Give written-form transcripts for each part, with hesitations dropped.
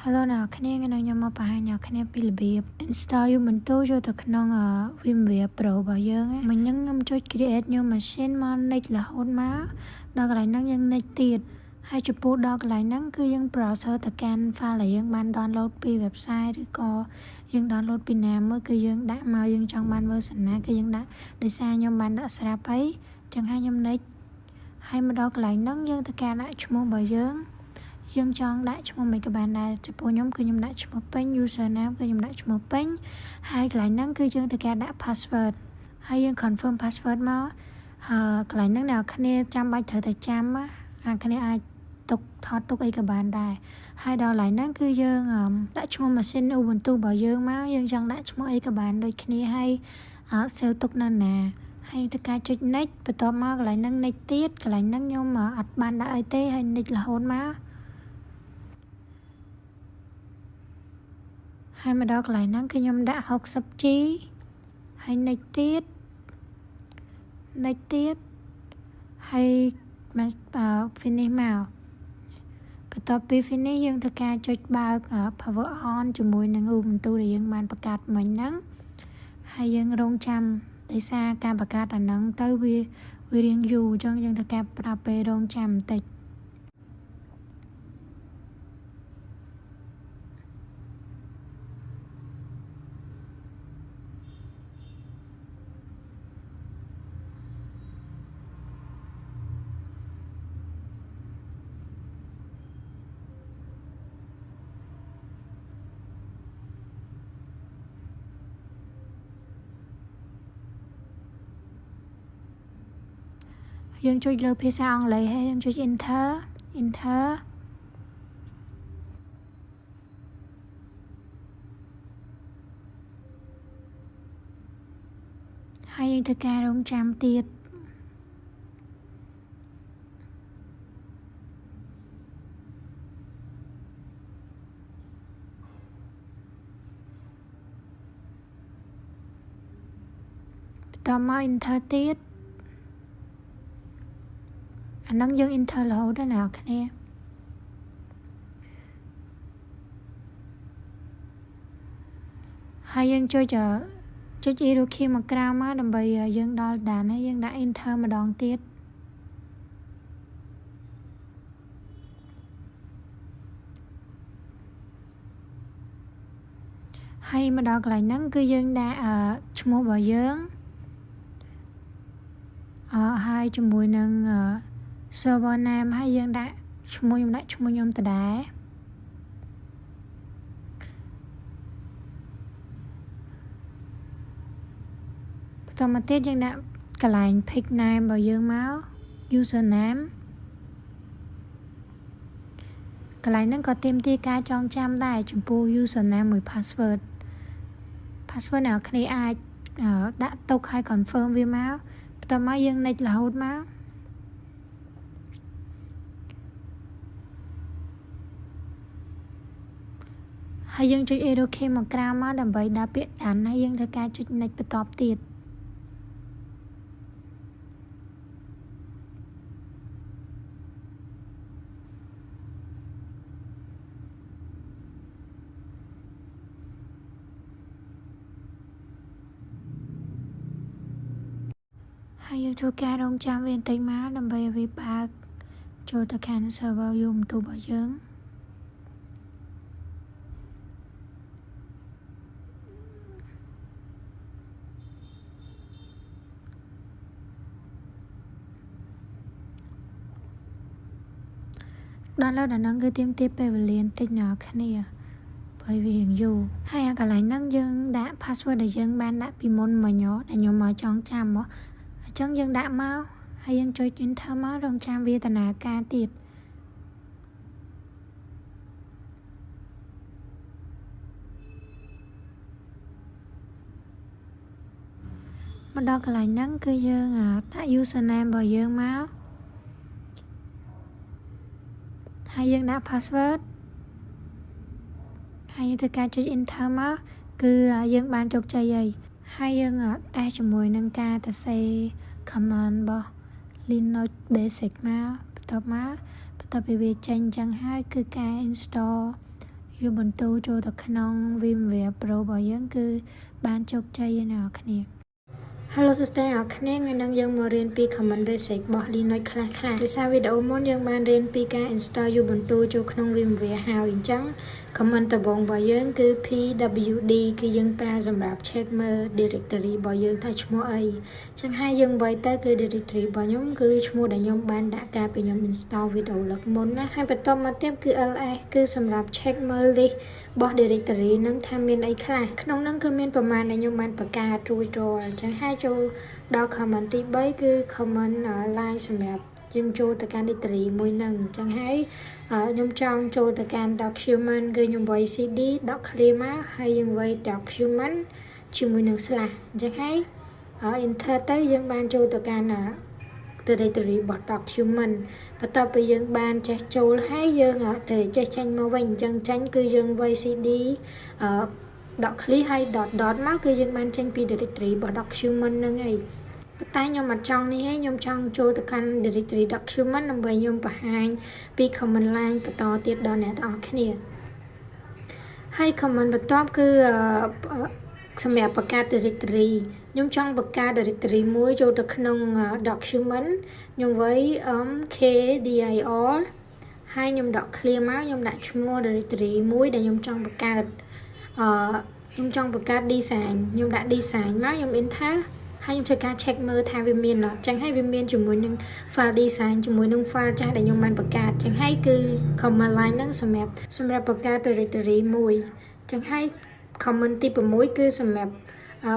Hello អ្នកគ្នាខ្ញុំមកបង្ហាញអ្នកគ្នាពីរបៀប install Ubuntu ចូលទៅក្នុង VMware Pro របស់យើងមិញហ្នឹងខ្ញុំចុច create new machine មក next រហូតមកដល់កន្លែងហ្នឹងយើង next ទៀតហើយចំពោះដល់កន្លែងហ្នឹងគឺយើង browser ទៅកាន់ file ដែលយើងបាន download ពី website ឬក៏យើង download ពីណាមួយគឺយើងដាក់មកយើងចង់បាន version ណាគឺយើងដាក់ដោយសារខ្ញុំបានដាក់ស្រាប់ហើយចឹងហើយខ្ញុំ next ហើយមកដល់កន្លែងហ្នឹងយើងទៅការដាក់ឈ្មោះរបស់យើងចង់ដាក់ឈ្មោះមិនក៏បានដែរចំពោះខ្ញុំគឺខ្ញុំដាក់ឈ្មោះពេញ username គឺខ្ញុំដាក់ឈ្មោះពេញហើយកន្លែងហ្នឹងគឺយើងត្រូវការដាក់ password ហើយយើង confirm password មកកន្លែងហ្នឹងអ្នកគ្នាចាំបាច់ត្រូវតែចាំអ្នកគ្នាអាចទុកថតទុកអីក៏បានដែរហើយដល់កន្លែងហ្នឹងគឺយើងដាក់ឈ្មោះ machine Ubuntu របស់យើងមកយើងចង់ដាក់ឈ្មោះអីក៏បានដូចគ្នាហើយsave ទុកនៅណាហើយទៅការចុច next បន្ទាប់មកកន្លែងហ្នឹង next ទៀតកន្លែងហ្នឹងខ្ញុំអត់បានដាក់អីទេហើយ next រហូតមកហើយមកដល់កន្លែងហ្នឹងគឺខ្ញុំដាក់ 60G ហើយ next ទៀតហើយ finish មកបន្ទាប់ពី finish យើងធ្វើការចុចបើក power on ជាមួយនឹង Ubuntu ដែលយើងបានបង្កើតមិញហ្នឹងហើយយើងរងចាំដោយសារការបង្កើតអាហ្នឹងទៅវារៀងយូរអញ្ចឹងយើងធ្វើការប្រើពេលរងចាំបន្តិចយើងចុចលើភាសាអង់គ្លេសហើយយើងចុច enter ហើយយើងធ្វើការរងចាំទៀតបន្តមក enter ទៀតអាហ្នឹងយើង enter រហូតដល់អ្នកគ្នាហើយយើងចុចarrow key មកក្រៅមកដើម្បីយើងដល់ដានហើយយើងដាក់ enter ម្ដងទៀតហើយមកដល់កន្លែងហ្នឹងគឺយើងដាក់ឈ្មោះរបស់យើងហើយជាមួយនឹងserver name ហើយយើងដាក់ឈ្មោះខ្ញុំដដែលបន្តមកទៀតយើងដាក់កន្លែង pick name របស់យើងមក username កន្លែងហ្នឹងក៏ទាមទារការចងចាំដែរចំពោះ username មួយ password អ្នកគ្នាអាចដាក់ទុកឲ្យ confirm វាមកបន្តមកយើង next រហូតមកហើយយើងចុច arrow key មកក្រៅមកដើម្បីដាក់ពាក្យដានហើយយើងធ្វើការចុច next បន្តទៀតហើយយើងធ្វើការរងចាំវាបន្តិចមកដើម្បីឲ្យវាបើកចូលទៅកាន់ server Ubuntu របស់យើងដល់ដល់ហ្នឹងគឺទាមទារពេលវេលាបន្តិចអ្នកគ្នាព្រោះវារៀងយូរហើយកន្លែងហ្នឹងយើងដាក់ password ដែលយើងបានដាក់ពីមុនមិញដែលខ្ញុំមកចងចាំអញ្ចឹងយើងដាក់មកហើយយើងចុច enter មករងចាំវាដំណើរការទៀតមកដល់កន្លែងហ្នឹងគឺយើងដាក់ username របស់យើងមកហើយយើងដាក់ password ហើយយើងធ្វើការចុច enter មកគឺយើងបានជោគជ័យហើយយើងតេស្តជាមួយនឹងការសរសេរ command របស់ Linux Basic មកបន្ទាប់ពីវាចេញអញ្ចឹងហើយគឺការ install อยู่บนตู้โจตะขนองวิมเวียโปรบ่ยังคือบ้านโจกใจนะคะเนี่ย Hello sister អរគ្នាថ្ងៃនេះយើងមករៀនពី command basic របស់ Linux ខ្លះៗដោយសារវីដេអូមុនយើងបានរៀនពីការ install Ubuntu ចូលក្នុង VMware ហើយអញ្ចឹង command ដំបូងរបស់យើងគឺ pwd គឺយើងប្រើសម្រាប់ check មើល directory របស់យើងថាឈ្មោះអីអញ្ចឹងហើយយើងវាយទៅគឺ directory របស់ខ្ញុំគឺឈ្មោះដែលខ្ញុំបានដាក់កាលពីខ្ញុំ install វីដេអូលើកមុនណាហើយបន្តមកទៀតគឺ ls គឺសម្រាប់ check មើល list របស់ directory នឹងថាមានអីខ្លះក្នុងនឹងគឺមានប្រមាណដែលខ្ញុំបានបង្កើតរួចរាល់អញ្ចឹងហើយចូលដល់ command ទី3គឺ command line សម្រាប់យើងចូលទៅកាន់ directory មួយនឹងអញ្ចឹងហើយខ្ញុំចង់ចូលទៅកាន់ document គឺខ្ញុំវាយ cd .clear មកហើយយើងវាយ document ជាមួយនឹង slash អញ្ចឹងហើយenter ទៅយើងបានចូលទៅកាន់ directory របស់ document បន្ទាប់ពីយើងបានចេះចូលហើយយើងទៅចេះចេញមកវិញអញ្ចឹងចេញគឺយើងវាយ cd .clear ហើយ .dot មកគឺយើងបានចេញពី directory របស់ document ហ្នឹងឯងប៉ុន្តែខ្ញុំអត់ចង់នេះឯងខ្ញុំចង់ចូលទៅកាន់ directory document ដើម្បីខ្ញុំបង្ហាញពី command line បន្តទៀតដល់អ្នកទាំងអស់គ្នាហើយ command បន្ទាប់គឺសម្រាប់បង្កើត directory ខ្ញុំចង់បង្កើត directory មួយចូលទៅក្នុង document ខ្ញុំវាយ mkdir ហើយខ្ញុំដក clear មកខ្ញុំដាក់ឈ្មោះ directory មួយដែលខ្ញុំចង់បង្កើតខ្ញុំចង់បង្កើត design ខ្ញុំដាក់ design មកខ្ញុំ enter ហើយខ្ញុំធ្វើការ check មើលថាវាមានអត់ចឹងហើយវាមានជាមួយនឹង file design ជាមួយនឹង file ចាស់ដែលខ្ញុំបានបង្កើតចឹងហើយគឺ command line ហ្នឹងសម្រាប់បង្កើត directory មួយចឹងហើយ command ទី6គឺសម្រាប់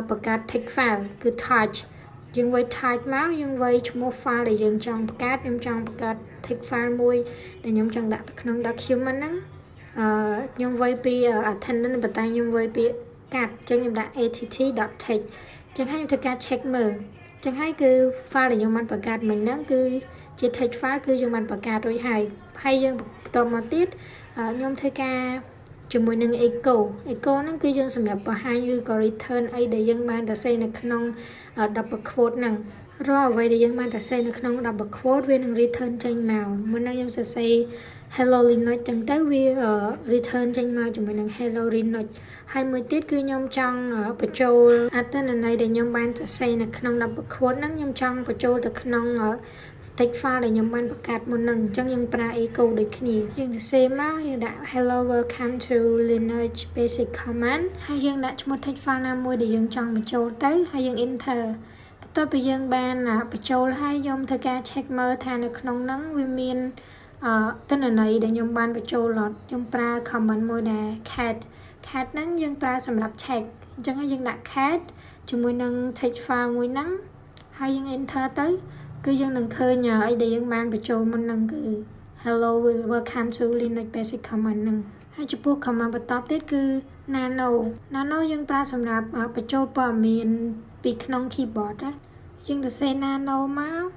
បង្កើត text file គឺ touch យើងវាយ touch មកយើងវាយឈ្មោះ file ដែលយើងចង់បង្កើតខ្ញុំចង់បង្កើត text file មួយដែលខ្ញុំចង់ដាក់ក្នុង document ហ្នឹងខ្ញុំវាយពី attendant ប៉ុន្តែខ្ញុំវាយពីកាត់ចឹងខ្ញុំដាក់ att.text ចឹងហើយខ្ញុំធ្វើការ check មើលចឹងហើយគឺ file ដែលខ្ញុំបានបង្កើតមិញហ្នឹងគឺជា text file គឺយើងបានបង្កើតរួចហើយយើងបន្តមកទៀតខ្ញុំធ្វើការជាមួយនឹង echo ហ្នឹងគឺយើងសម្រាប់បង្ហាញឬក៏ return អីដែលយើងបានសរសេរនៅក្នុង double quote ហ្នឹងរាល់អ្វីដែលយើងបានសរសេរនៅក្នុង double quote វានឹង return ចេញមកមុនហ្នឹងខ្ញុំសរសេរ hello linux ចឹងទៅវា return ចេញមកជាមួយនឹង hello linux ហើយមួយទៀតគឺខ្ញុំចង់បញ្ចូលអត្ថន័យដែលខ្ញុំបានសរសេរនៅក្នុង double quote ហ្នឹងខ្ញុំចង់បញ្ចូលទៅក្នុង text file ដែលខ្ញុំបានបង្កើតមុនហ្នឹងអញ្ចឹងយើងប្រើ echo ដូចគ្នាយើងសរសេរមកយើងដាក់ hello welcome to linux basic command ហើយយើងដាក់ឈ្មោះ text file ណាមួយដែលយើងចង់បញ្ចូលទៅហើយយើង enter បន្ទាប់ពីយើងបានបញ្ចូលហើយខ្ញុំធ្វើការ check មើលថានៅក្នុងហ្នឹងវាមានទិន្នន័យដែលខ្ញុំបានបញ្ចូលអត់ខ្ញុំប្រើ command មួយដែល cat ហ្នឹងយើងប្រើសម្រាប់ check អញ្ចឹងហើយយើងដាក់ cat ជាមួយនឹង text file មួយហ្នឹងហើយយើង enter ទៅគឺយើងនឹងឃើញអីដែលយើងបានបញ្ចូលមុនហ្នឹងគឺ hello welcome to linux basic command ហ្នឹងហើយចំពោះ command បន្តទៀតគឺ nano យើងប្រើសម្រាប់បញ្ចូលព័ត៌មានពីក្នុង keyboard ណាយើងសរសេរ nano មក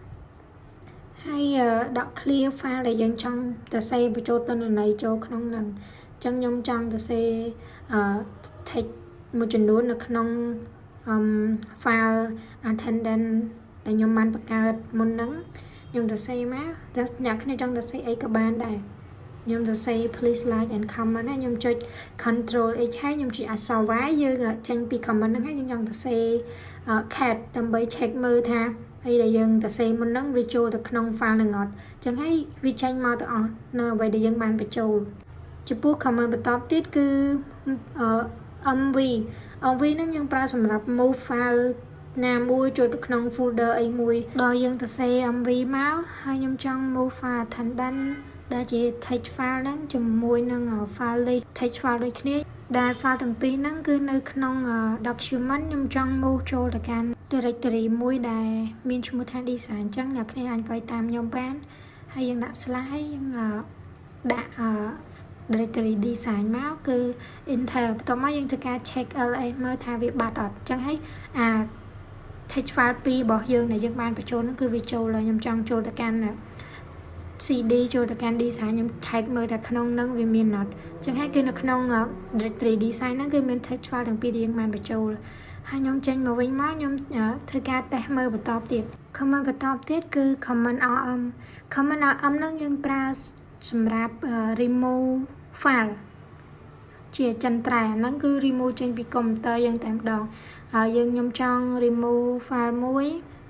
ហើយដក clear file ដែលយើងចង់សរសេរបញ្ចូលទិន្នន័យចូលក្នុងហ្នឹងអញ្ចឹងខ្ញុំចង់សរសេរtext មួយចំនួននៅក្នុងfile attendant ដែលខ្ញុំបានបង្កើតមុនហ្នឹងខ្ញុំសរសេរមកតែអ្នកគ្នាចង់សរសេរអីក៏បានដែរខ្ញុំសរសេរ please like and comment ណាខ្ញុំចុច control h ហើយខ្ញុំចុចអក្សរ y យើងចេញពី comment ហ្នឹងហើយខ្ញុំចង់សរសេរ cat ដើម្បី check មើលថាអីដែលយើងសរសេរមុនហ្នឹងវាចូលទៅក្នុង file ហ្នឹងអត់អញ្ចឹងហើយវាចេញមកទាំងអស់នៅអ្វីដែលយើងបានបញ្ចូលចំពោះ comment បន្តទៀតគឺ mv ហ្នឹងយើងប្រើសម្រាប់ move file ណាមួយចូលទៅក្នុង folder អីមួយដល់យើងសរសេរ mv មកហើយខ្ញុំចង់ move file attendant ដែលជា text file ហ្នឹងជាមួយនឹង file list text file ដូចគ្នាដែល file ទាំងពីរហ្នឹងគឺនៅក្នុង document ខ្ញុំចង់ move ចូលទៅកាន់ directory មួយដែលមានឈ្មោះថា design អញ្ចឹងអ្នកគ្នាអាចវាយតាមខ្ញុំបានហើយយើងដាក់ slash ហើយយើងដាក់ directory design មកគឺ enter បន្ទាប់មកយើងធ្វើការ check ls មើលថាវាបាត់អត់អញ្ចឹងហើយtext file 2របស់យើងដែលយើងបានបញ្ចូលហ្នឹងគឺវាចូលហើយខ្ញុំចង់ចូលទៅកាន់ cd ចូលទៅកាន់ design ខ្ញុំ check មើលថាក្នុងហ្នឹងវាមានអត់អញ្ចឹងហើយគឺនៅក្នុង directory design ហ្នឹងគឺមាន text file ទាំងពីរដែលយើងបានបញ្ចូលហើយខ្ញុំចេញមកវិញមកខ្ញុំធ្វើការតេស្តមើលបន្តទៀត command បន្តទៀតគឺ command rm ហ្នឹងយើងប្រើសម្រាប់ remove file ជាចិនត្រែហ្នឹងគឺ remove ចេញពី computer យើងតែម្ដងហើយយើងខ្ញុំចង់ remove file មួយ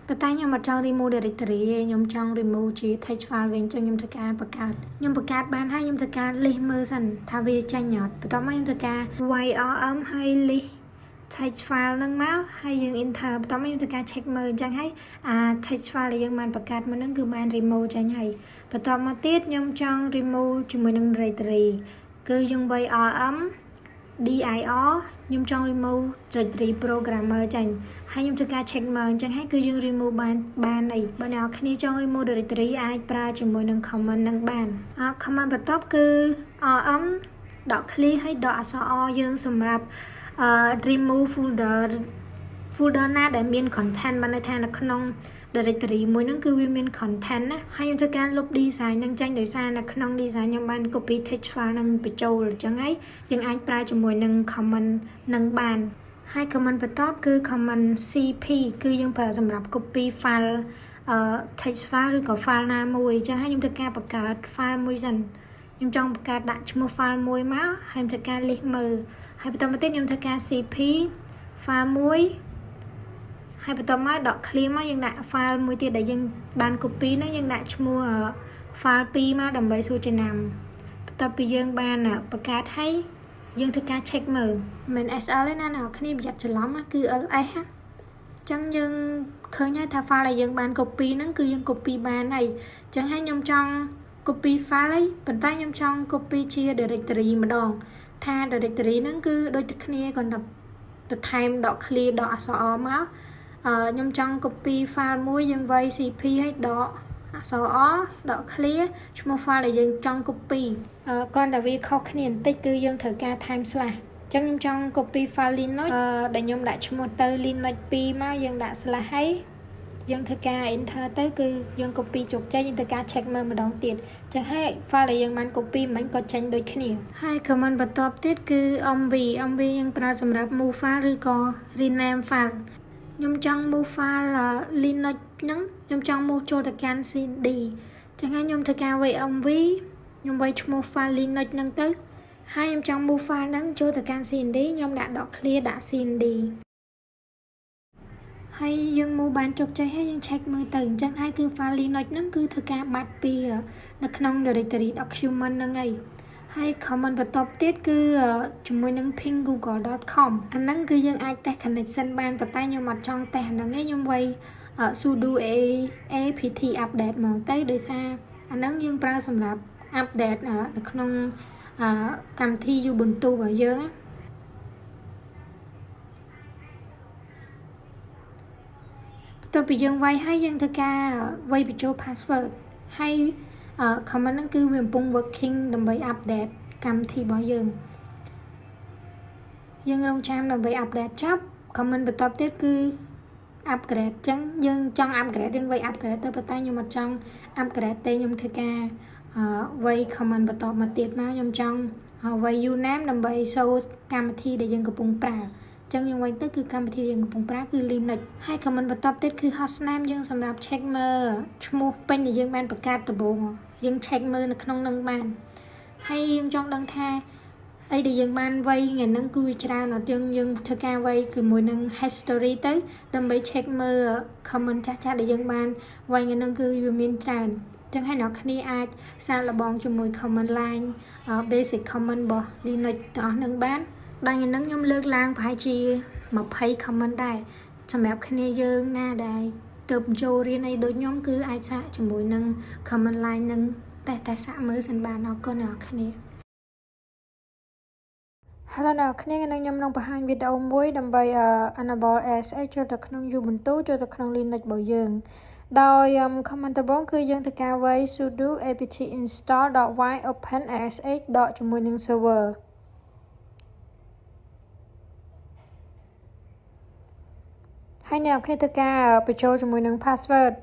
ប៉ុន្តែខ្ញុំអត់ចង់ remove directory ទេខ្ញុំចង់ remove ជា text file វិញចឹងខ្ញុំធ្វើការបង្កើតខ្ញុំបង្កើតបានហើយខ្ញុំធ្វើការ list មើលសិនថាវាចេញអត់បន្ទាប់មកខ្ញុំធ្វើការ YRM ហើយ list text file ហ្នឹងមកហើយយើង enter បន្ទាប់មកខ្ញុំធ្វើការ check មើលអញ្ចឹងហើយtext file ដែលយើងបានបង្កើតមកហ្នឹងគឺបាន remove ចេញហើយបន្ទាប់មកទៀតខ្ញុំចង់ remove ជាមួយនឹង directory គឺយើង YRM dir ខ្ញុំចង់ remove directory programmer ចេញហើយខ្ញុំធ្វើការ check មើលអញ្ចឹងហើយគឺយើង remove បានអីបើអ្នកគ្នាចង់ remove directory អាចប្រើជាមួយនឹង command នឹងបានcommand បន្ទាប់គឺ rm .clear ហើយ អក្សរ R យើងសម្រាប់remove folder ណាដែលមាន content បានន័យថានៅក្នុង directory មួយហ្នឹងគឺវាមាន content ណាហើយខ្ញុំធ្វើការលុប design ហ្នឹងចេញដោយសារនៅក្នុង design ខ្ញុំបាន copy text file ហ្នឹងបញ្ចូលអញ្ចឹងហើយយើងអាចប្រើជាមួយនឹង command ហ្នឹងបានហើយ command បន្ទាប់គឺ command cp គឺយើងប្រើសម្រាប់ copy file text file ឬក៏ file ណាមួយអញ្ចឹងហើយខ្ញុំធ្វើការបង្កើត file មួយសិនខ្ញុំចង់បង្កើតដាក់ឈ្មោះ file មួយមកហើយខ្ញុំធ្វើការ list មើលហើយបន្តមកទៀតខ្ញុំធ្វើការ cp file មួយហើយបន្តមកដក clear មកយើងដាក់ file មួយទៀតដែលយើងបាន copy ហ្នឹងយើងដាក់ឈ្មោះ file 2មកដើម្បីសួរចំណាំបន្ទាប់ពីយើងបានបង្កើតហើយយើងធ្វើការ check មើលមិន SL ទេណាអ្នកគ្នាប្រយ័ត្នច្រឡំគឺ LS អញ្ចឹងយើងឃើញហើយថា file ដែលយើងបាន copy ហ្នឹងគឺយើង copy បានហើយអញ្ចឹងហើយខ្ញុំចង់ copy file ហើយប៉ុន្តែខ្ញុំចង់ copy ជា directory ម្ដងថា directory ហ្នឹងគឺដូចតែគ្នាគ្រាន់តែបន្ថែមដក clear ដកអក្សរ R មកខ្ញុំចង់ copy file មួយយើងវាយ cp ហើយដកអក្សរ R ដក clear ឈ្មោះ file ដែលយើងចង់ copy គ្រាន់តែវាខុសគ្នាបន្តិចគឺយើងត្រូវការ time slash អញ្ចឹងខ្ញុំចង់ copy file Linux ដែលខ្ញុំដាក់ឈ្មោះទៅ Linux 2មកយើងដាក់ slash ហើយយើងធ្វើការ enter ទៅគឺយើង copy ជោគជ័យយើងធ្វើការ check មើលម្ដងទៀតអញ្ចឹងហើយ file ដែលយើងបាន copy មិញក៏ចេញដូចគ្នាហើយ command បន្ទាប់ទៀតគឺ mv យើងប្រើសម្រាប់ move file ឬក៏ rename file ខ្ញុំចង់ move file Linux ហ្នឹងខ្ញុំចង់ move ចូលទៅកាន់ CD អញ្ចឹងហើយខ្ញុំធ្វើការវាយ mv ខ្ញុំវាយឈ្មោះ file Linux ហ្នឹងទៅហើយខ្ញុំចង់ move file ហ្នឹងចូលទៅកាន់ CD ខ្ញុំដាក់ .clear ដាក់ CD ហើយយើង move បានជោគជ័យហើយយើង check មើលទៅអញ្ចឹងហើយគឺ file Linux ហ្នឹងគឺធ្វើការបាត់ពីនៅក្នុង directory document ហ្នឹងឯងហើយ command បន្ទាប់ទៀតគឺជាមួយនឹង ping google.com អាហ្នឹងគឺយើងអាច test connection បានប៉ុន្តែខ្ញុំអត់ចង់ test អាហ្នឹងឯងខ្ញុំវាយ sudo apt update ហ្មងទៅដោយសារអាហ្នឹងយើងប្រើសម្រាប់ update នៅក្នុងកម្មវិធី Ubuntu របស់យើងណាតើពីយើងវាយហើយយើងធ្វើការវាយបញ្ចូល password ហើយ command ហ្នឹងគឺវាកំពុង working ដើម្បី update កម្មវិធីរបស់យើងរងចាំដើម្បី update ចប់ command បន្ទាប់ទៀតគឺ upgrade អញ្ចឹងយើងចង់ upgrade យើងវាយ upgrade ទៅប៉ុន្តែខ្ញុំអត់ចង់ upgrade ទេខ្ញុំធ្វើការវាយ command បន្ទាប់មកទៀតមកខ្ញុំចង់វាយ username ដើម្បី show កម្មវិធីដែលយើងកំពុងប្រើចឹងយើងវិញទៅគឺកម្មវិធីយើងកំពុងប្រើគឺ Linux ហើយ command បន្ទាប់ទៀតគឺ hostname យើងសម្រាប់ check មើលឈ្មោះពេញដែលយើងបានបង្កើតដំបូងយើង check មើលនៅក្នុងនឹងបានហើយយើងចង់ដឹងថាអីដែលយើងបានវាយថ្ងៃហ្នឹងគឺវាច្រើនអត់យើងធ្វើការវាយជាមួយនឹង history ទៅដើម្បី check មើល comment ចាស់ៗដែលយើងបានវាយថ្ងៃហ្នឹងគឺវាមានច្រើនចឹងហើយអ្នកគ្នាអាចសាកល្បងជាមួយ command line basic command របស់ Linux ទាំងអស់នឹងបានដល់ថ្ងៃហ្នឹងខ្ញុំលើកឡើងប្រហែលជា20 comment ដែរសម្រាប់គ្នាយើងណាដែលទើបចូលរៀនអីដូចខ្ញុំគឺអាចសាកជាមួយនឹង command line នឹងតែសាកមើលសិនបានអរគុណអ្នកគ្នា Hello អ្នកគ្នាខ្ញុំនឹងបង្ហាញវីដេអូមួយដើម្បី enable ASH ចូលទៅក្នុង Ubuntu ចូលទៅក្នុង Linux របស់យើងដោយ command ដំបូងគឺយើងធ្វើការវាយ sudo apt install.y open ash ជាមួយនឹង server ហើយអ្នកគ្នាធ្វើការបញ្ចូលជាមួយនឹង password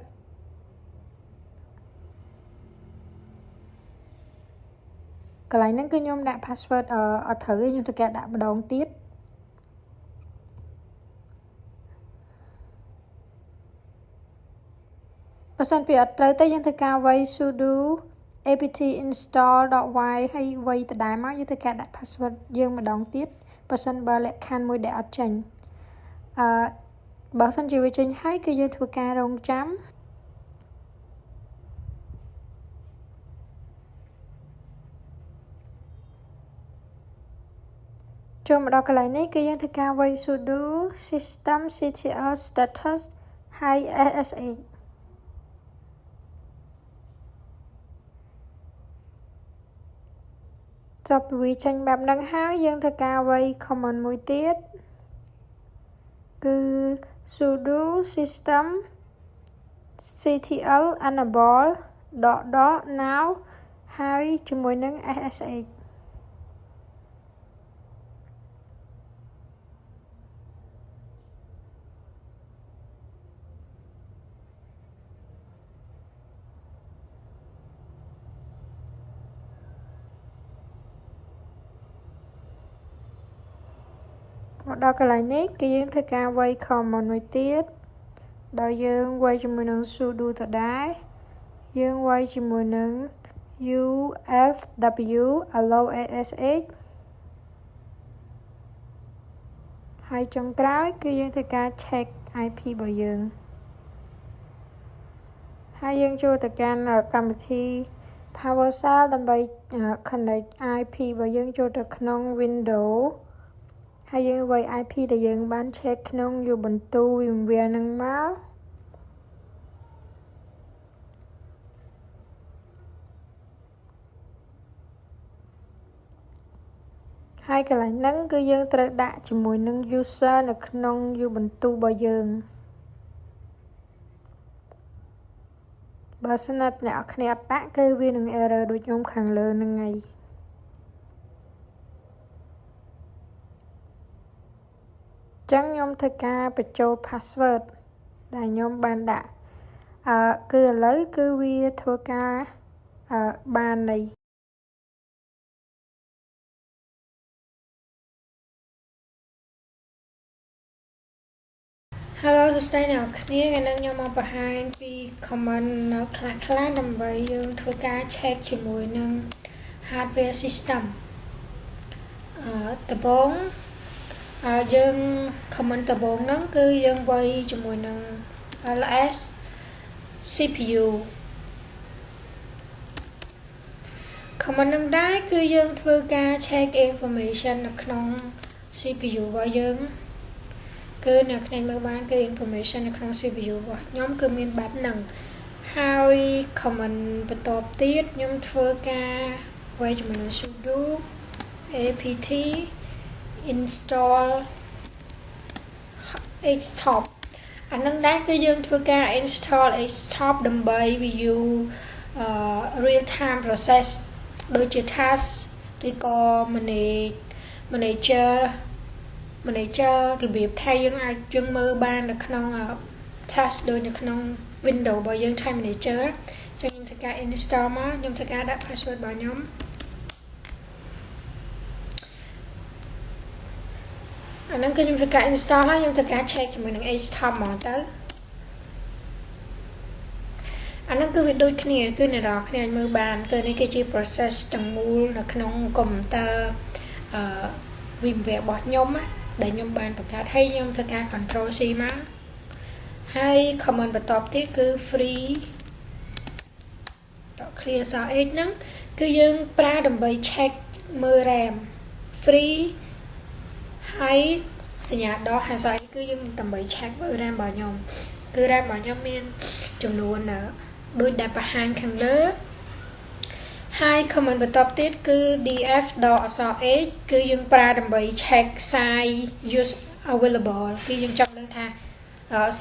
កន្លែងហ្នឹងគឺខ្ញុំដាក់ password អត់ត្រូវទេខ្ញុំធ្វើការដាក់ម្ដងទៀតបើសិនពីអត់ត្រូវទេយើងធ្វើការវាយ sudo apt install.y ហើយไว้ដដែលមកយើងធ្វើការដាក់ password យើងម្ដងទៀតបើសិនបើលក្ខខណ្ឌមួយដែលអត់ចេញបើសិនជាវាចេញហើយគឺយើងធ្វើការរងចាំចូលមកដល់កន្លែងនេះគឺយើងធ្វើការវាយ sudo systemctl status ហើយ sh ចប់ពីវាចេញបែបហ្នឹងហើយយើងធ្វើការវាយ command មួយទៀតគឺ sudo systemctl enable .now ហើយជាមួយនឹង shមកដល់កន្លែងនេះគឺយើងធ្វើការវាយ command មួយទៀតដោយយើងវាយជាមួយនឹង sudo ដដែលយើងវាយជាមួយនឹង ufw allow ash ហើយចុងក្រោយគឺយើងធ្វើការ check IP របស់យើងហើយយើងចូលទៅកាន់កម្មវិធី PowerShell ដើម្បី connect IP របស់យើងចូលទៅក្នុង Windows ហើយយើងវាយ IP ដែលយើងបាន check ក្នុង Ubuntu VMware នឹងមកហើយកន្លែងហ្នឹងគឺយើងត្រូវដាក់ជាមួយនឹង user នៅក្នុង Ubuntu របស់យើងបើសិនណាអ្នកនរគ្នាអត់ដាក់គឺវានឹង error ដូចខ្ញុំខាងលើហ្នឹងហើយចឹងខ្ញុំធ្វើការបញ្ចូល password ដែលខ្ញុំបានដាក់គឺឥឡូវគឺវាធ្វើការបាននៃHello សួស្តីអ្នកនរគ្នាថ្ងៃនេះខ្ញុំមកបង្ហាញពី comment ខ្លះៗដើម្បីយើងធ្វើការ check ជាមួយនឹង hardware system ដំបូងយើង comment ដំបូងហ្នឹងគឺយើងវាយជាមួយនឹង ls CPU comment នឹងដែរគឺយើងធ្វើការ check information នៅក្នុង CPU របស់យើងគឺអ្នកគ្នាមើលបានគឺ information នៅក្នុង CPU របស់ខ្ញុំគឺមានបែបហ្នឹងហើយ comment បន្តទៀតខ្ញុំធ្វើការវាយជាមួយនឹង sudo apt install htop អានឹងដែរគឺយើងធ្វើការ install htop ដើម្បី view real time process ដូចជា task ឬក៏ manager របៀបថាយើងអាចយើងមើលបាននៅក្នុង task ដូចនៅក្នុង Windows របស់យើង Time Manager ចឹងខ្ញុំធ្វើការ install មកខ្ញុំធ្វើការដាក់ password របស់ខ្ញុំអានឹងគឺខ្ញុំធ្វើការ install ហើយខ្ញុំធ្វើការ check ជាមួយនឹង htop មកទៅអានឹងគឺវាដូចគ្នាគឺអ្នកនរគ្នាអាចមើលបានគឺនេះគឺជា process ទាំងមូលនៅក្នុង computer VMware របស់ខ្ញុំដែលខ្ញុំបានបង្កើតហើយខ្ញុំធ្វើការ control C មកហើយ command បន្តទៀតគឺ free clear sh ហ្នឹងគឺយើងប្រើដើម្បី check មើល RAM free ហើយសញ្ញាដក hash គឺយើងដើម្បី check មើល RAM របស់ខ្ញុំគឺ RAM របស់ខ្ញុំមានចំនួនដូចដែលបង្ហាញខាងលើហើយ comment បន្តទៀតគឺ df.sh គឺយើងប្រើដើម្បី check size use available គឺយើងចង់ដឹងថា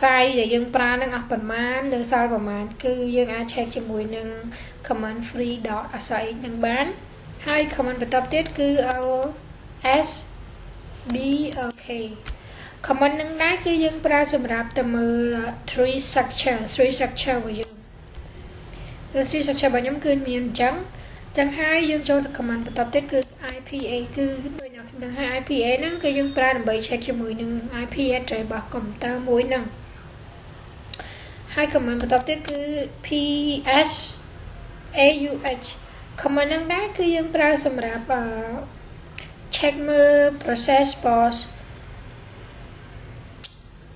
size ដែលយើងប្រើនឹងអស់ប្រមាណឬសល់ប្រមាណគឺយើងអាច check ជាមួយនឹង command free.sh នឹងបានហើយ comment បន្តទៀតគឺ lsbok comment នឹងដែរគឺយើងប្រើសម្រាប់ទៅមើល tree structure របស់យើងtree structure របស់ខ្ញុំគឺមានអញ្ចឹងហើយយើងចូលទៅ command បន្តទៀតគឺ IPA គឺដូចអ្នកដឹងហើយ IPA ហ្នឹងគឺយើងប្រើដើម្បី check ជាមួយនឹង IP address របស់ computer មួយហ្នឹងហើយ command បន្តទៀតគឺ PS AUH command នឹងដែរគឺយើងប្រើសម្រាប់check មើល process boss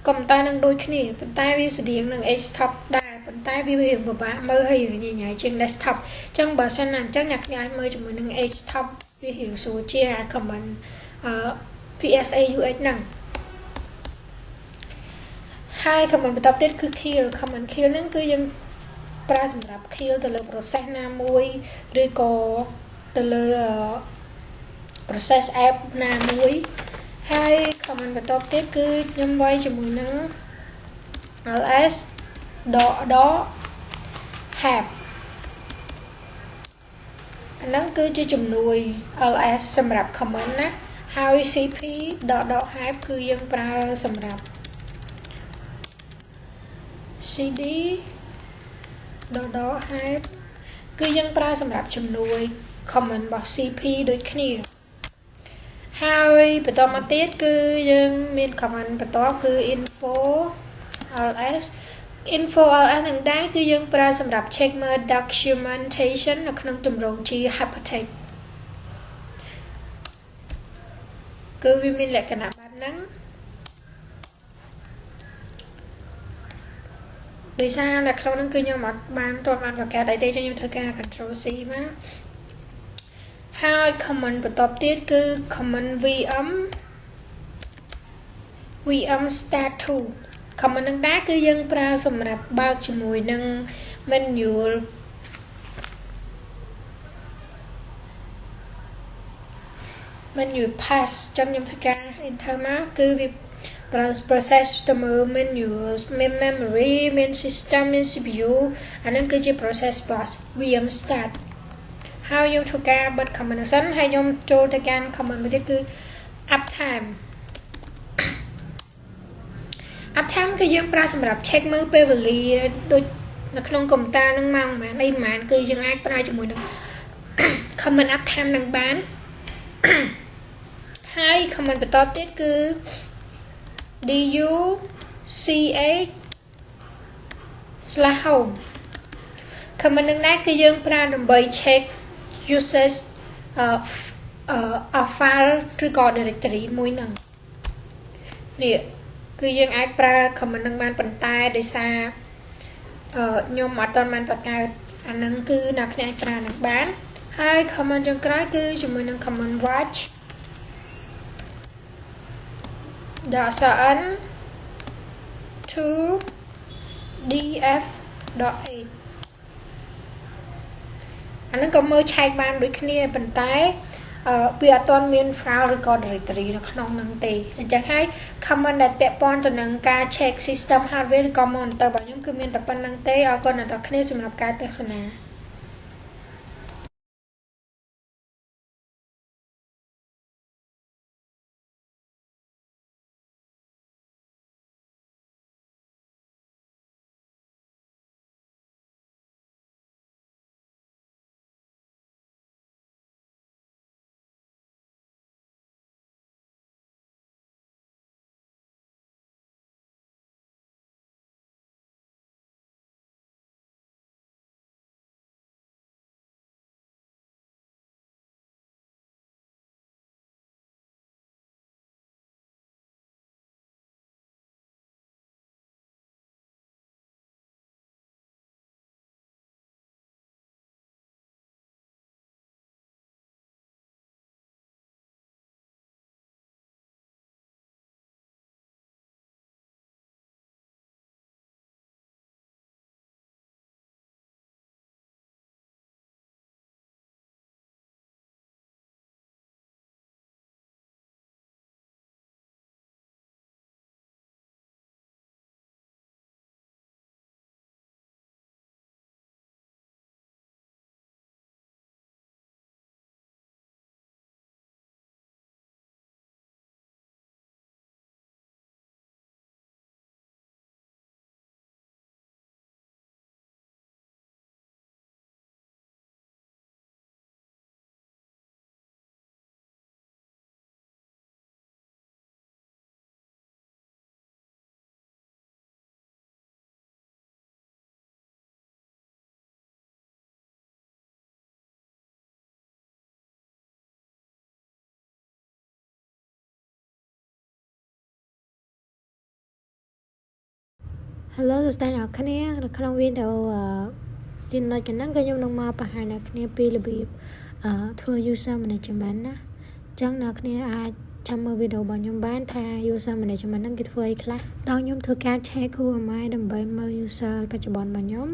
កុំតែនឹងដូចគ្នាប៉ុន្តែវាស្តៀងនឹង H-top ដែរប៉ុន្តែវាពិបាកមើលហើយញញ៉ៃជាង desktop អញ្ចឹងបើសិនណាអញ្ចឹងអ្នកអាចមើលជាមួយនឹង H-top វារៀងស្រួលជាង command PSAUH ហ្នឹងហើយ command បន្តទៀតគឺ kill command kill ហ្នឹងគឺយើងប្រើសម្រាប់ kill ទៅលើ process ណាមួយឬក៏ទៅលើ process app ណាមួយហើយ command បន្តទៀតគឺខ្ញុំវាយជាមួយនឹង ls .have អាហ្នឹងគឺជាជំនួយ ls សម្រាប់ command ណាហើយ cp .have គឺយើងប្រើសម្រាប់ cd .have គឺយើងប្រើសម្រាប់ជំនួយ command របស់ cp ដូចគ្នាហើយបន្តមកទៀតគឺយើងមាន command បន្តគឺ info ls នឹងដែរគឺយើងប្រើសម្រាប់ check មើល documentation នៅក្នុងទម្រង់ជា hypertext គឺវាមានលក្ខណៈបែបហ្នឹងដោយសារនៅក្នុងហ្នឹងគឺខ្ញុំអត់បានបង្កើតអីទេខ្ញុំធ្វើការ control C មកហើយ command បន្តទៀតគឺ command vm start to command នឹងដែរគឺយើងប្រើសម្រាប់បើកជាមួយនឹង menu pass ចឹងខ្ញុំធ្វើការ enter មកគឺវា process ទៅមើល menus main memory main system main CPU អានឹងគឺជា process box vm start ហើយខ្ញុំធ្វើការបិទ command សិនហើយខ្ញុំចូលទៅកាន់ command មួយទៀតគឺ uptime គឺយើងប្រើសម្រាប់ check មើលពេលវេលាដូចនៅក្នុងកុំព្យូទ័រនឹងម៉ោងប៉ុន្មានគឺយើងអាចប្រើជាមួយនឹង command uptime នឹងបានហើយ command បន្តទៀតគឺ du/ch/home command នឹងដែរគឺយើងប្រើដើម្បី check usage of file ឬក៏ directory មួយហ្នឹងនេះគឺយើងអាចប្រើ command នឹងបានប៉ុន្តែដោយសារខ្ញុំអត់ទាន់បានបង្កើតអាហ្នឹងគឺអ្នកគ្នាអាចប្រើនឹងបានហើយ command ចុងក្រោយគឺជាមួយនឹង command watch .sn to df.8 អាហ្នឹងក៏មើលឆែកបានដូចគ្នាប៉ុន្តែវាអត់ទាន់មាន file ឬក៏ directory នៅក្នុងហ្នឹងទេអញ្ចឹងហើយ command ដែលពាក់ព័ន្ធទៅនឹងការ check system hardware ឬក៏ monitor របស់ខ្ញុំគឺមានតែប៉ុណ្្នឹងទេអរគុណអ្នកទាំងគ្នាសម្រាប់ការទស្សនា Hello សួស្តីអ្នកគ្នានៅក្នុងវីដេអូចំណុចហ្នឹងគឺខ្ញុំនឹងមកបង្ហាញអ្នកគ្នាពីរបៀបធ្វើ user management ណាអញ្ចឹងអ្នកគ្នាអាចចាំមើលវីដេអូរបស់ខ្ញុំបានថា user management ហ្នឹងគេធ្វើអីខ្លះដល់ខ្ញុំធ្វើការ check who am I ដើម្បីមើល user បច្ចុប្បន្នរបស់ខ្ញុំ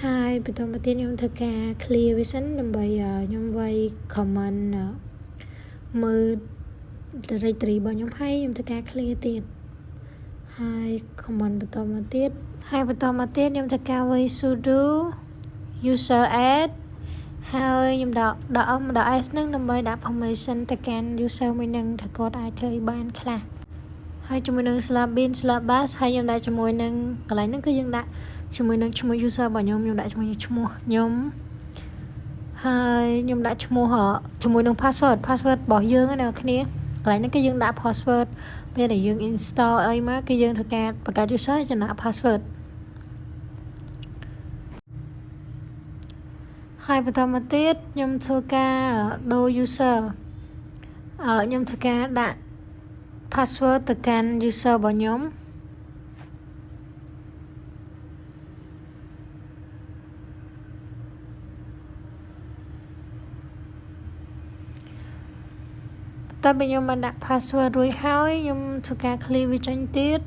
ហើយបន្តមកទៀតខ្ញុំធ្វើការ clear vision ដើម្បីខ្ញុំវាយ comment មើល directory របស់ខ្ញុំហើយខ្ញុំធ្វើការ clear ទៀតហើយ comment បន្តមកទៀតខ្ញុំធ្វើការវាយ sudo user add ហើយខ្ញុំដាក់ s ហ្នឹងដើម្បីដាក់ permission ទៅកាន់ user មួយនឹងថាគាត់អាចធ្វើឲ្យបានខ្លះហើយជាមួយនឹង /bin /bash ហើយខ្ញុំដាក់ជាមួយនឹងកន្លែងហ្នឹងគឺយើងដាក់ជាមួយនឹងឈ្មោះ user របស់ខ្ញុំដាក់ជាមួយនឹងឈ្មោះខ្ញុំហើយខ្ញុំដាក់ឈ្មោះជាមួយនឹង password របស់យើងណាអ្នកគ្នាកន្លែងហ្នឹងគឺយើងដាក់ password ពេលដែលយើង install អីមកគឺយើងធ្វើការបង្កើត user ចំណាក់ password ហើយបន្តមកទៀតខ្ញុំធ្វើការដូរ user ខ្ញុំធ្វើការដាក់ password ទៅកាន់ user របស់ខ្ញុំតើពេលខ្ញុំបានដាក់ password រួចហើយខ្ញុំធ្វើការ clear វាចេញទៀត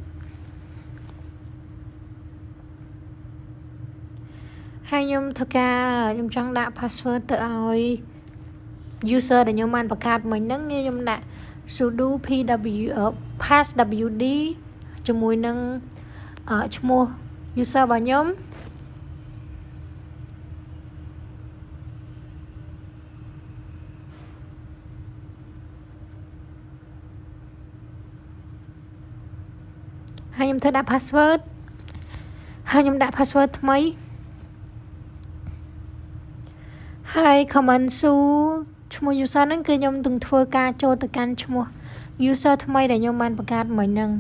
ហើយខ្ញុំធ្វើការខ្ញុំចង់ដាក់ password ទៅឲ្យ user ដែលខ្ញុំបានបង្កើតមិញហ្នឹងខ្ញុំដាក់ sudo passwd ជាមួយនឹងឈ្មោះ user របស់ខ្ញុំហើយខ្ញុំធ្វើដាក់ password ហើយខ្ញុំដាក់ password ថ្មីហើយ comment ឈ្មោះ user ហ្នឹងគឺខ្ញុំនឹងធ្វើការចូលទៅកាន់ឈ្មោះ user ថ្មីដែលខ្ញុំបានបង្កើតមិញហ្នឹង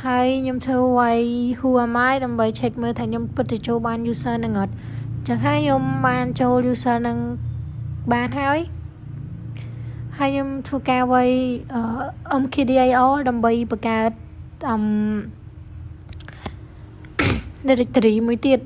ហើយខ្ញុំធ្វើវាយ who am I ដើម្បី check មើលថាខ្ញុំពិតទៅចូលបាន user ហ្នឹងអត់អញ្ចឹងហើយខ្ញុំបានចូល user ហ្នឹងបានហើយខ្ញុំធ្វើការវាយ mkdir ដើម្បីបង្កើត directory មួយទៀត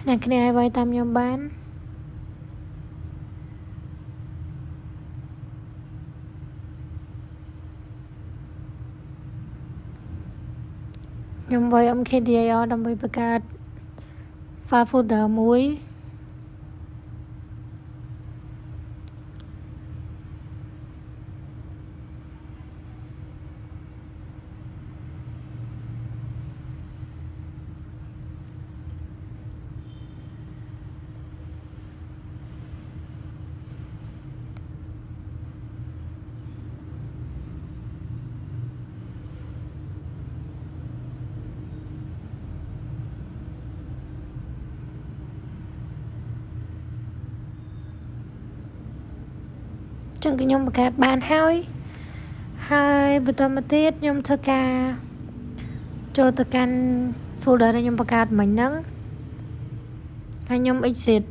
អ្នកគ្នាឲ្យវាយតាមខ្ញុំបានខ្ញុំវាយ mkdir ដើម្បីបង្កើត file folder មួយចឹងគឺខ្ញុំបង្កើតបានហើយបន្តមកទៀតខ្ញុំធ្វើការចូលទៅកាន់ folder ដែលខ្ញុំបង្កើតមិញហ្នឹងហើយខ្ញុំ exit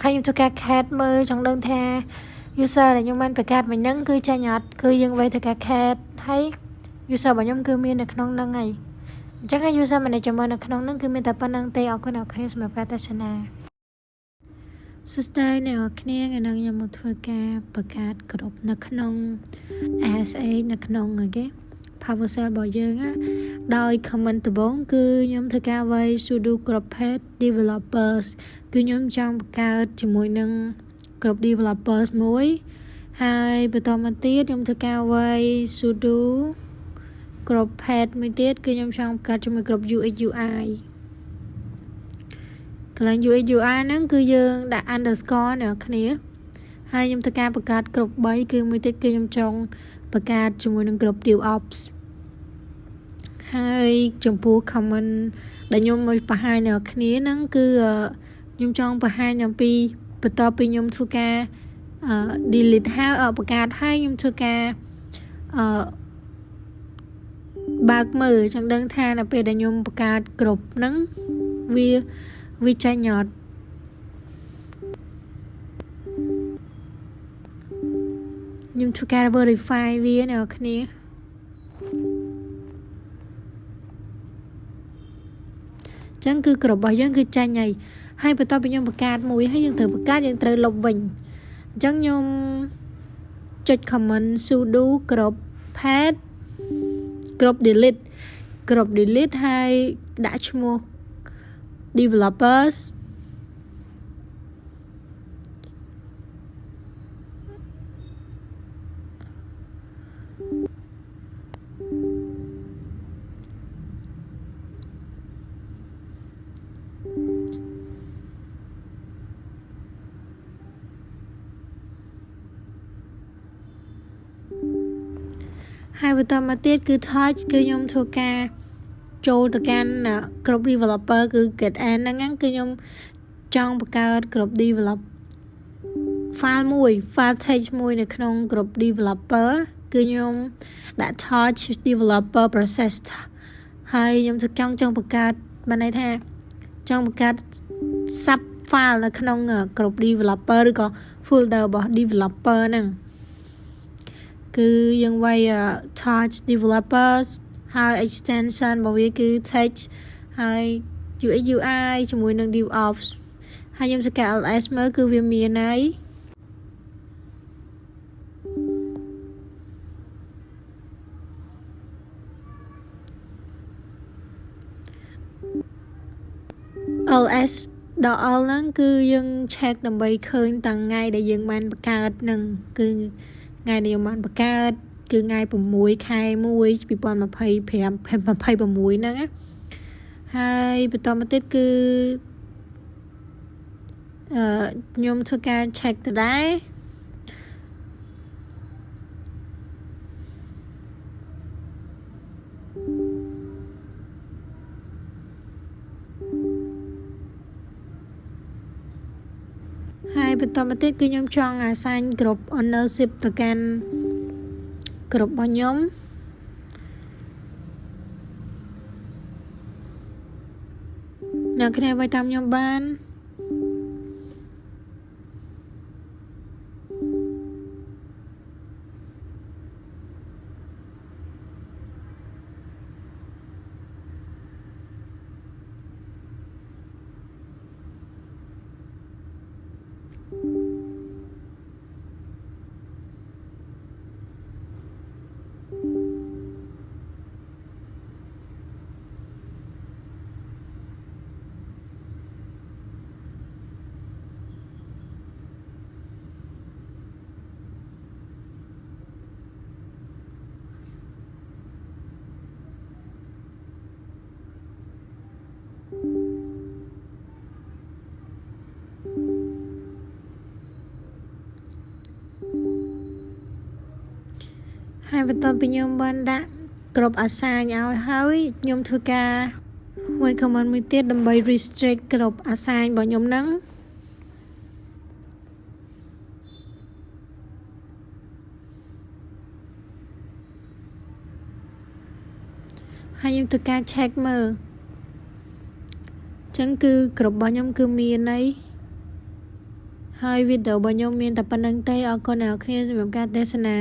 ហើយខ្ញុំធ្វើការ cat មើលចង់ដឹងថា user ដែលខ្ញុំបានបង្កើតមិញហ្នឹងគឺចាញ់អត់គឺយើងធ្វើការ cat ហើយ user របស់ខ្ញុំគឺមាននៅក្នុងហ្នឹងហើយអញ្ចឹងហើយ user management នៅក្នុងហ្នឹងគឺមានតែប៉ុណ្្នឹងទេអរគុណអ្នកគ្នាសម្រាប់ការទស្សនាសួស្តីអ្នកគ្នាថ្ងៃនេះខ្ញុំមកធ្វើការបង្កើតក្រុមនៅក្នុង ASA នៅក្នុងគេ PowerShell របស់យើងដោយ comment ដំបូងគឺខ្ញុំធ្វើការវាយ sudo group page developers គឺខ្ញុំចង់បង្កើតជាមួយនឹង group developers មួយហើយបន្តមកទៀតខ្ញុំធ្វើការវាយ sudo group page មួយទៀតគឺខ្ញុំចង់បង្កើតជាមួយ group UX UIកន្លែង UX UI ហ្នឹងគឺយើងដាក់ underscore អ្នកគ្នាហើយខ្ញុំធ្វើការបង្កើតគ្រប់3គឺមួយទៀតគឺខ្ញុំចង់បង្កើតជាមួយនឹង group DevOps ហើយចំពោះ comment ដែលខ្ញុំមកបង្ហាញអ្នកគ្នាហ្នឹងគឺខ្ញុំចង់បង្ហាញអំពីបន្ទាប់ពីខ្ញុំធ្វើការ delete ហើយបង្កើតហើយខ្ញុំធ្វើការ បើកមើលចង់ដឹងថានៅពេលដែលខ្ញុំបង្កើតគ្រប់ហ្នឹងវាចាញ់អត់ខ្ញុំធ្វើការ verify វាអ្នកគ្នាចឹងគឺគ្រប់របស់យើងគឺចាញ់ហើយបន្ទាប់ពីខ្ញុំបង្កើតមួយហើយយើងត្រូវបង្កើតយើងត្រូវលុបវិញអញ្ចឹងខ្ញុំចុច comment sudo គ្រប់ pad គ្រប់ delete ហើយដាក់ឈ្មោះ developers ហើយបន្តមកទៀតគឺ touch គឺខ្ញុំធ្វើការចូលទៅកាន់គ្រប់ developer គឺ get end ហ្នឹងគឺខ្ញុំចង់បង្កើតគ្រប់ develop file text មួយនៅក្នុងគ្រប់ developer គឺខ្ញុំដាក់ touch developer process ហើយខ្ញុំចង់បង្កើតបានន័យថាចង់បង្កើត sub file នៅក្នុងគ្រប់ developer ឬក៏ folder របស់ developer ហ្នឹងគឺយើងវាយ touch developers ហើយ extension របស់វាគឺ text ហើយ UX UI ជាមួយនឹង DevOps ហើយខ្ញុំសកា ls មើលគឺវាមានហើយls ដល់ all ហ្នឹងគឺយើង check ដើម្បីឃើញតាំងថ្ងៃដែលយើងបានបង្កើតនឹងគឺថ្ងៃដែលយើងបានបង្កើតគឺថ្ងៃ6ខែ1 2025 ហ្នឹងណាហើយបន្តមកទៀតគឺខ្ញុំធ្វើការ check ទៅដែរហើយបន្តមកទៀតគឺខ្ញុំចង់ assign គ្រប់ ownership ទៅកាន់គ្រប់របស់ខ្ញុំអ្នកគ្នាវាយតាមខ្ញុំបានហើយបន្ទាប់ពីខ្ញុំបានដាក់គ្រប់ assign ឲ្យហើយខ្ញុំធ្វើការមួយ comment មួយទៀតដើម្បី restrict គ្រប់ assign របស់ខ្ញុំហ្នឹងហើយខ្ញុំធ្វើការ check មើលចឹងគឺគ្រប់របស់ខ្ញុំគឺមានហើយហើយវីដេអូរបស់ខ្ញុំមានតែប៉ុណ្្នឹងទេអរគុណអ្នកនរគ្នាសម្រាប់ការទស្សនា